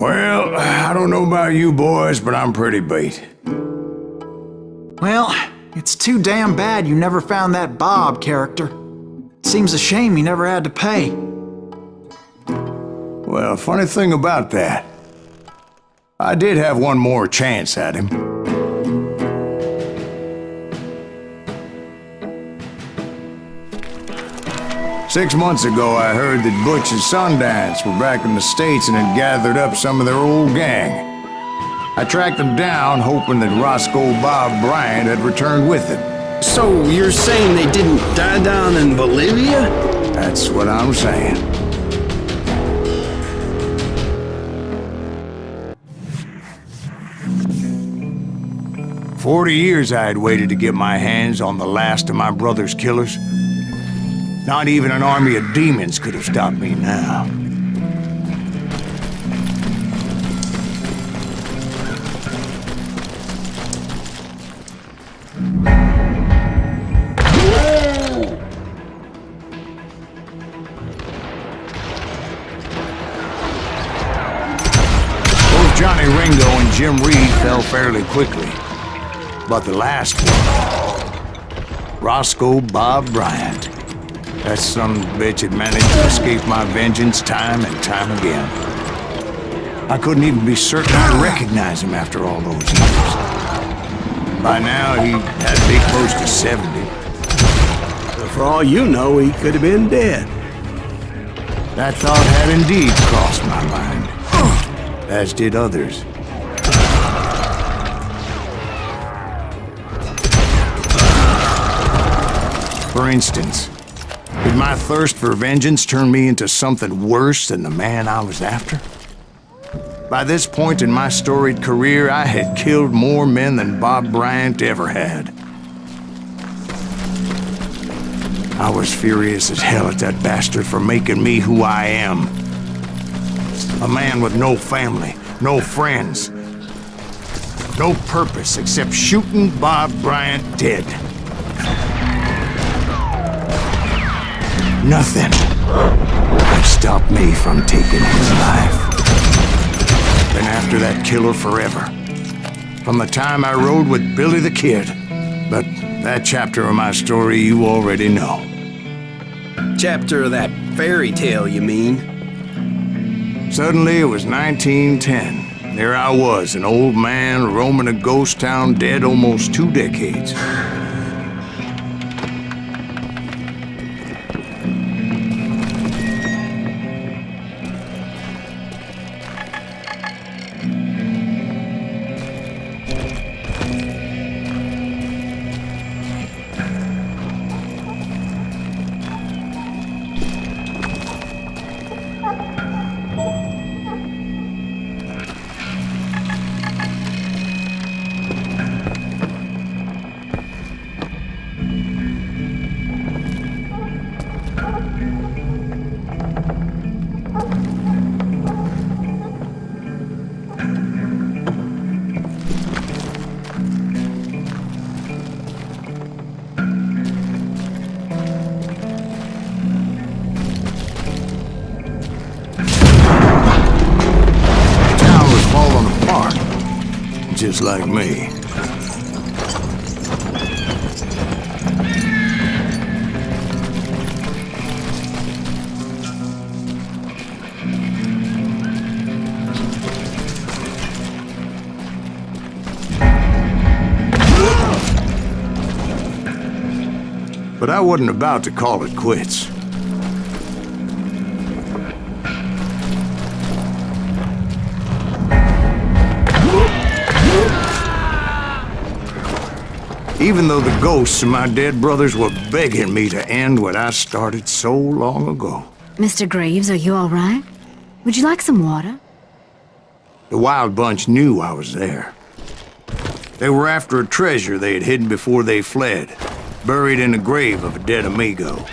Well, I don't know about you boys, but I'm pretty beat. Well, it's too damn bad you never found that Bob character. Seems a shame you never had to pay. Well, funny thing about that, I did have one more chance at him. Six months ago, I heard that Butch and Sundance were back in the States and had gathered up some of their old gang. I tracked them down, hoping that Roscoe Bob Bryant had returned with them. So you're saying they didn't die down in Bolivia? That's what I'm saying. "40 years I had waited to get my hands on the last of my brother's killers. Not even an army of demons could have stopped me now. Both Johnny Ringo and Jim Reed fell fairly quickly. But the last one, Roscoe Bob Bryant, that son of a bitch had managed to escape my vengeance time and time again. I couldn't even be certain I'd recognize him after all those years. By now, he had to be close to 70. For all you know, he could have been dead. That thought had indeed crossed my mind, as did others. For instance, did my thirst for vengeance turn me into something worse than the man I was after? By this point in my storied career, I had killed more men than Bob Bryant ever had. I was furious as hell at that bastard for making me who I am. A man with no family, no friends, no purpose except shooting Bob Bryant dead. Nothing could stop me from taking his life. Been after that killer forever. From the time I rode with Billy the Kid. But that chapter of my story you already know. Chapter of that fairy tale, you mean? Suddenly it was 1910. There I was, an old man roaming a ghost town dead almost 2 decades. Just like me. But I wasn't about to call it quits. Even though the ghosts of my dead brothers were begging me to end what I started so long ago. Mr. Graves, are you all right? Would you like some water? The Wild Bunch knew I was there. They were after a treasure they had hidden before they fled, buried in the grave of a dead amigo.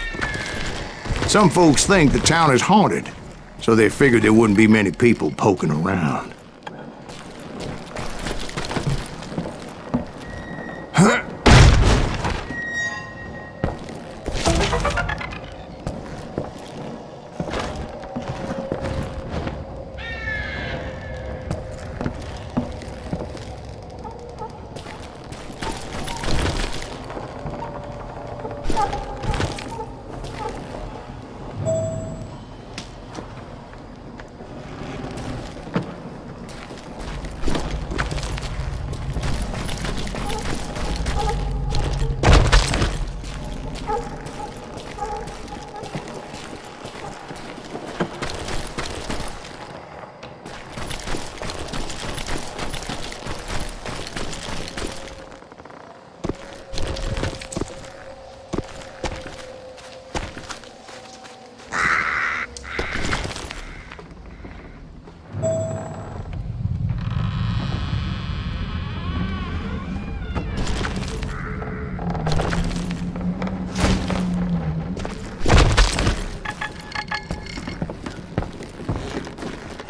Some folks think the town is haunted, so they figured there wouldn't be many people poking around.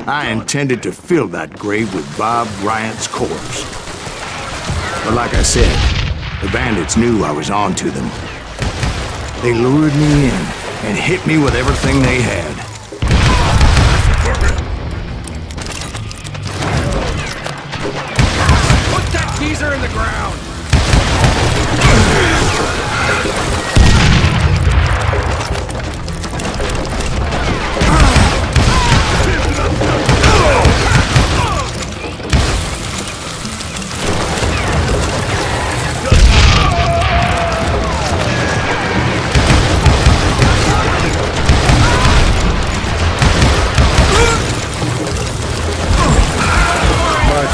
I intended to fill that grave with Bob Bryant's corpse. But like I said, the bandits knew I was on to them. They lured me in and hit me with everything they had. Put that geezer in the ground!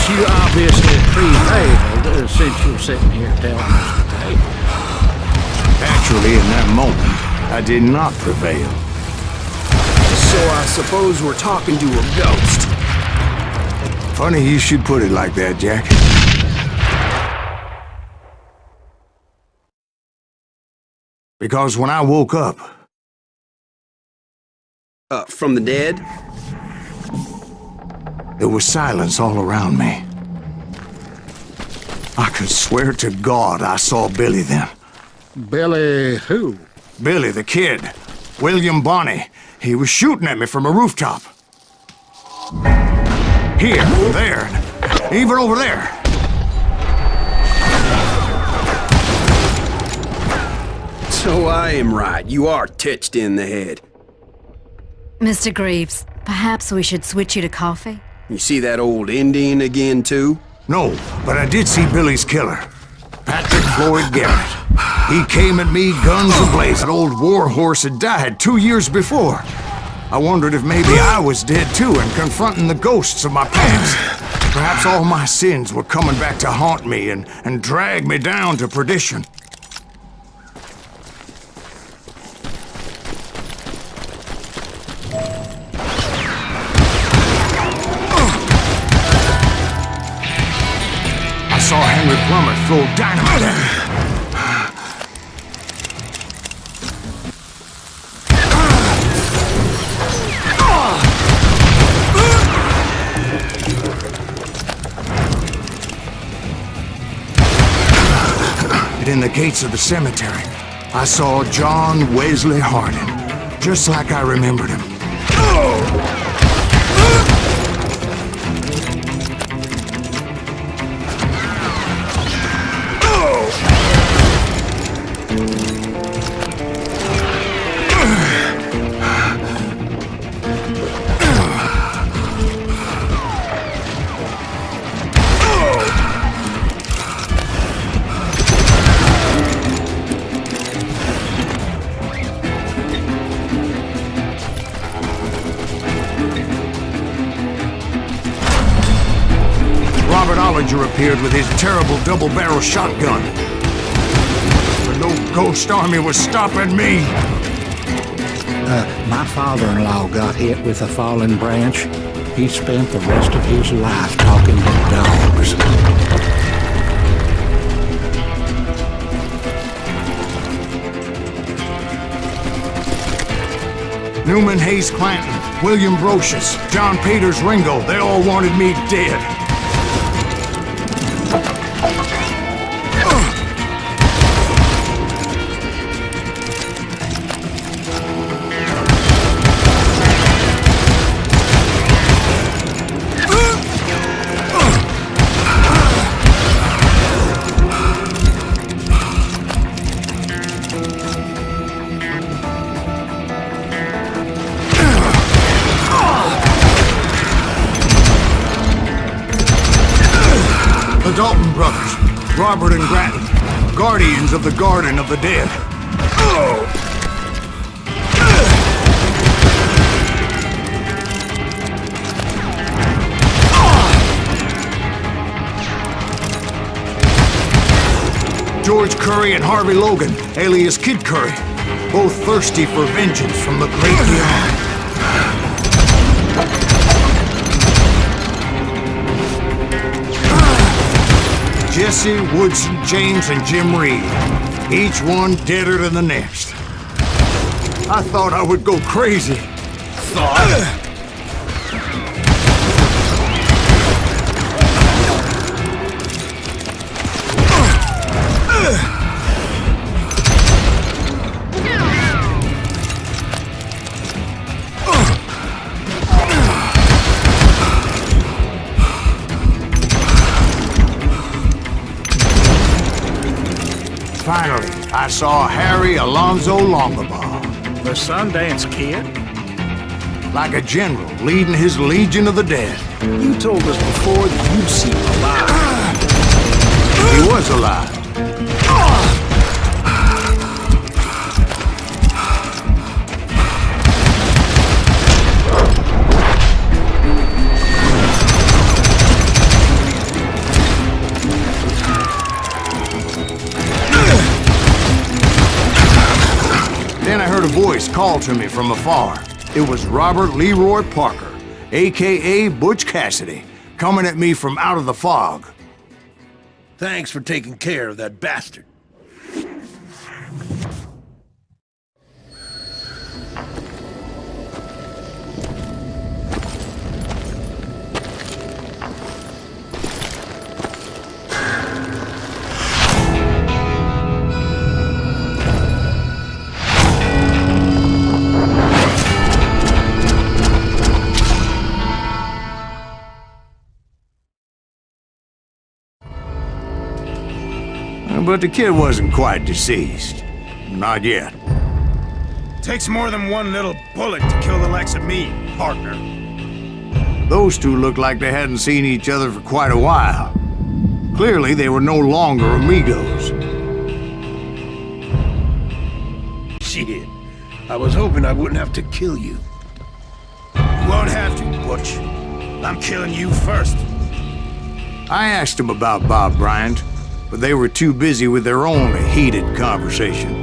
You obviously prevailed since you're sitting here telling us today. Actually, in that moment, I did not prevail. So I suppose we're talking to a ghost. Funny you should put it like that, Jack. Because when I woke up... From the dead? There was silence all around me. I could swear to God I saw Billy then. Billy who? Billy, the kid. William Bonney. He was shooting at me from a rooftop. Here, there, even over there. So I am right. You are touched in the head. Mr. Greaves, perhaps we should switch you to coffee? You see that old Indian again, too? No, but I did see Billy's killer. Patrick Floyd Garrett. He came at me guns ablaze. That old war horse had died 2 years before. I wondered if maybe I was dead too and confronting the ghosts of my past. Perhaps all my sins were coming back to haunt me and drag me down to perdition. I saw Henry Plummer throw dynamite at me. In the gates of the cemetery, I saw John Wesley Hardin, just like I remembered him. Appeared with his terrible double-barrel shotgun. But no ghost army was stopping me. My father-in-law got hit with a fallen branch. He spent the rest of his life talking to dogs. Newman Hayes Clanton, William Brocious, John Peters Ringo, they all wanted me dead. The Dalton brothers, Robert and Grattan, guardians of the Garden of the Dead. George Curry and Harvey Logan, alias Kid Curry, both thirsty for vengeance from the great beyond. Jesse, Woodson, James, and Jim Reed. Each one deader than the next. I thought I would go crazy. Finally, I saw Harry Alonzo Longabaugh. The Sundance Kid? Like a general leading his legion of the dead. You told us before that you'd seen him alive. He was alive. Then I heard a voice call to me from afar. It was Robert Leroy Parker, a.k.a. Butch Cassidy, coming at me from out of the fog. Thanks for taking care of that bastard. But the kid wasn't quite deceased. Not yet. Takes more than one little bullet to kill the likes of me, partner. Those two looked like they hadn't seen each other for quite a while. Clearly, they were no longer amigos. Shit. I was hoping I wouldn't have to kill you. You won't have to, Butch. I'm killing you first. I asked them about Bob Bryant, but they were too busy with their own heated conversation.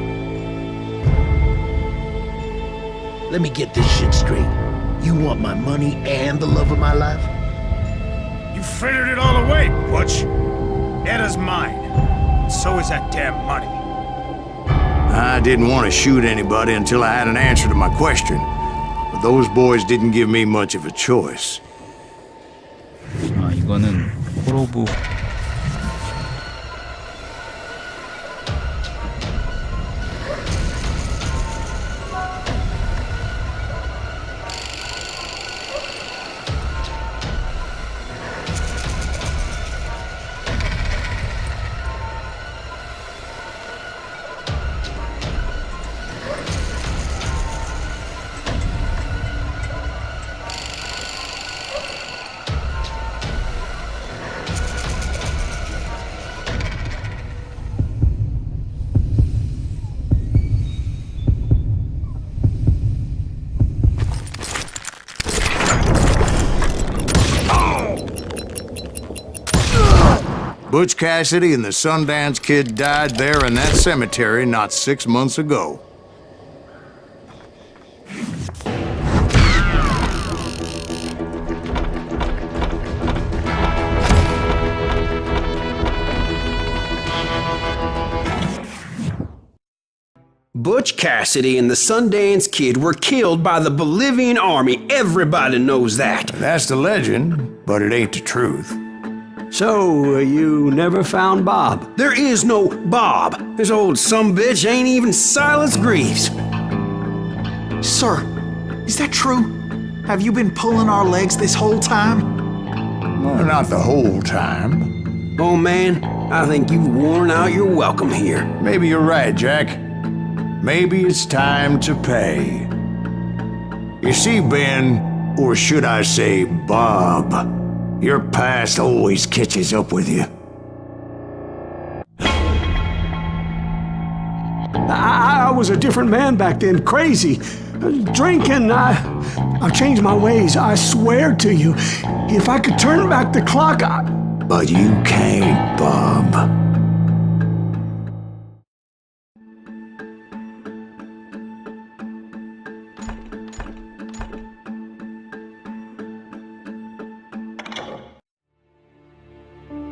Let me get this shit straight. You want my money and the love of my life? You frittered it all away, Butch. Eda's mine. So is that damn money. I didn't want to shoot anybody until I had an answer to my question, but those boys didn't give me much of a choice. 아, 이거는 포로브. Butch Cassidy and the Sundance Kid died there in that cemetery not 6 months ago. Butch Cassidy and the Sundance Kid were killed by the Bolivian army. Everybody knows that. That's the legend, but it ain't the truth. So, you never found Bob? There is no Bob. This old sumbitch ain't even Silas Greaves. Sir, is that true? Have you been pulling our legs this whole time? Well, not the whole time. Oh man, I think you've worn out your welcome here. Maybe you're right, Jack. Maybe it's time to pay. You see, Ben, or should I say Bob, your past always catches up with you. I was a different man back then, crazy. Drinking, I've changed my ways, I swear to you. If I could turn back the clock, But you can't, Bob.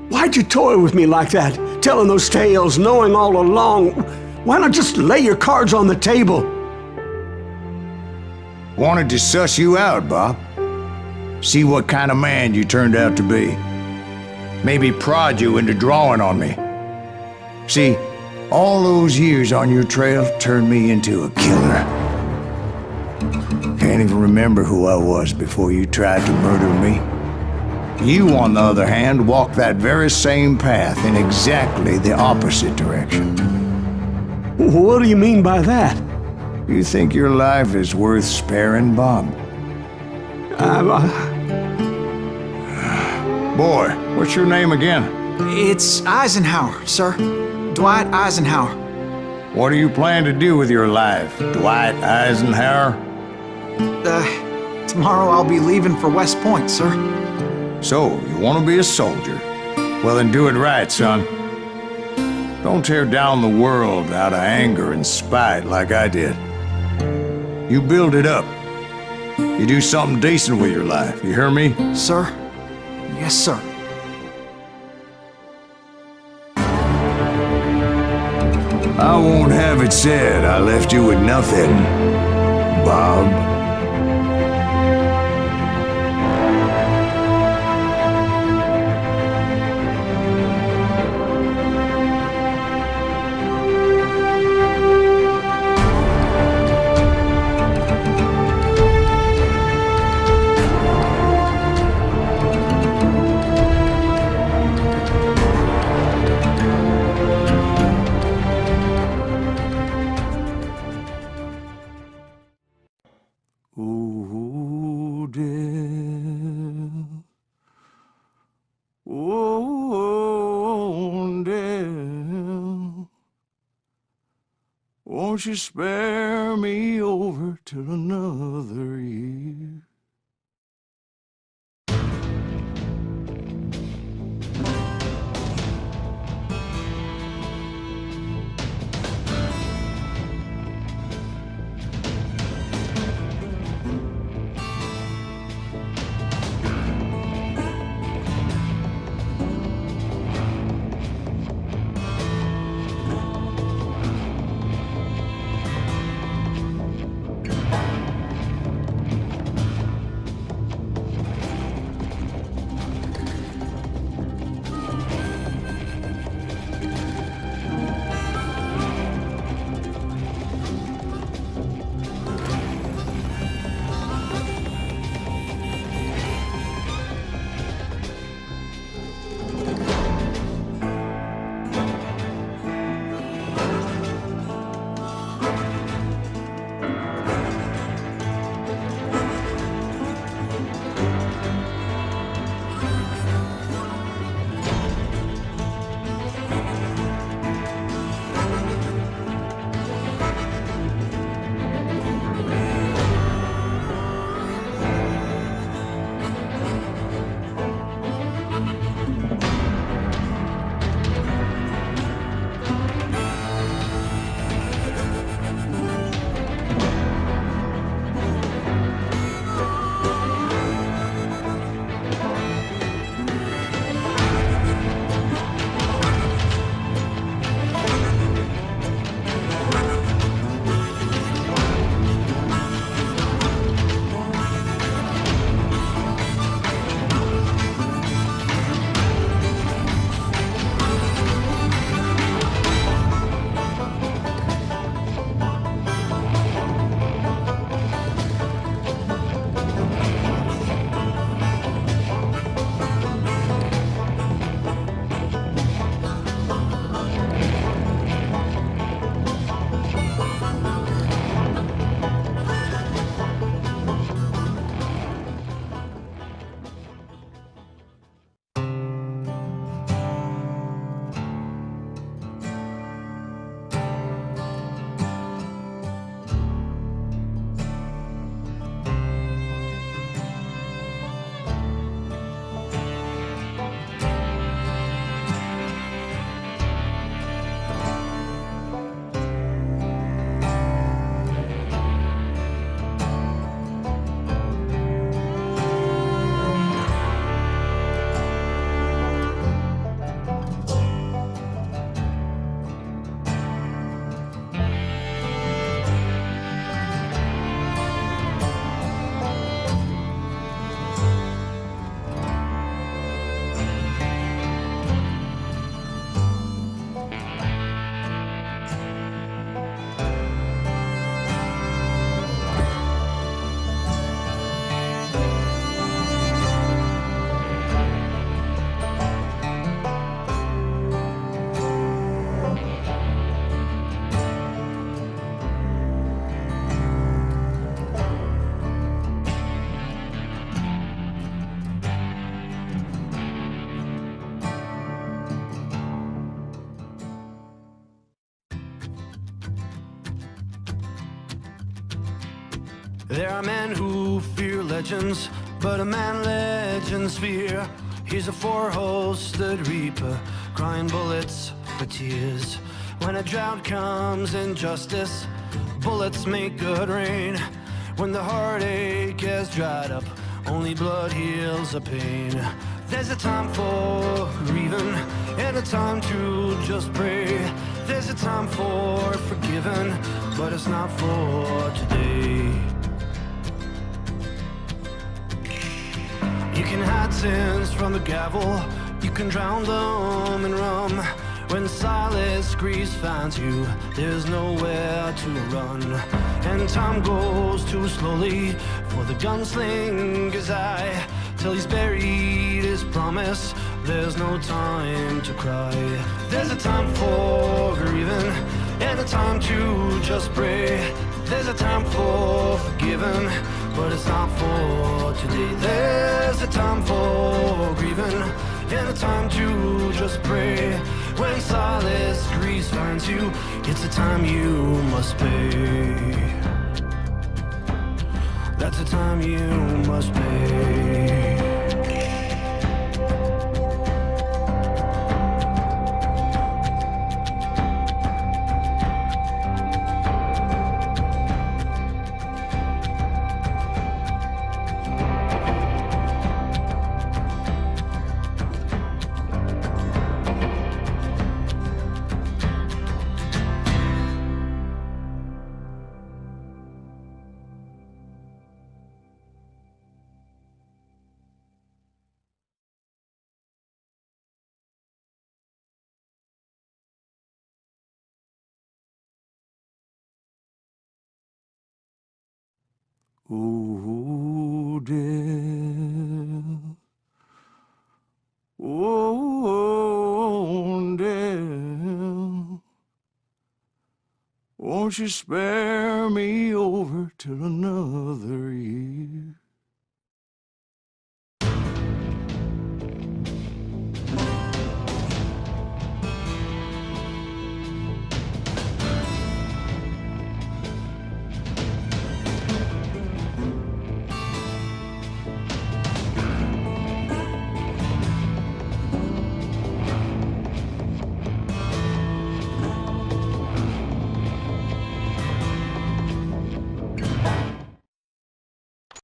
Why'd you toy with me like that? Telling those tales, knowing all along. Why not just lay your cards on the table? Wanted to suss you out, Bob. See what kind of man you turned out to be. Maybe prod you into drawing on me. See, all those years on your trail turned me into a killer. Can't even remember who I was before you tried to murder me. You, on the other hand, walked that very same path in exactly the opposite direction. What do you mean by that? You think your life is worth sparing, Bob? Boy, what's your name again? It's Eisenhower, sir. Dwight Eisenhower. What do you plan to do with your life, Dwight Eisenhower? Tomorrow I'll be leaving for West Point, sir. So, you want to be a soldier? Well, then do it right, son. Don't tear down the world out of anger and spite like I did. You build it up. You do something decent with your life, you hear me? Sir? Yes, sir. I won't have it said I left you with nothing, Bob. Won't you spare me over till another year? There are men who fear legends, but a man legends fear. He's a four-hosted reaper, crying bullets for tears. When a drought comes in justice, bullets make good rain. When the heartache has dried up, only blood heals the pain. There's a time for grieving and a time to just pray. There's a time for forgiving, but it's not for today. You can hide sins from the gavel, you can drown them in rum. When silence grease finds you, there's nowhere to run. And time goes too slowly for the gunslinger's eye. Till he's buried his promise, there's no time to cry. There's a time for grieving and a time to just pray. There's a time for forgiving, but it's not for today. There's a time for grieving and a time to just pray. When silence grease finds you, it's a time you must pay. That's a time you must pay. Oh, dear. Oh, dear. Won't you spare me over till another year?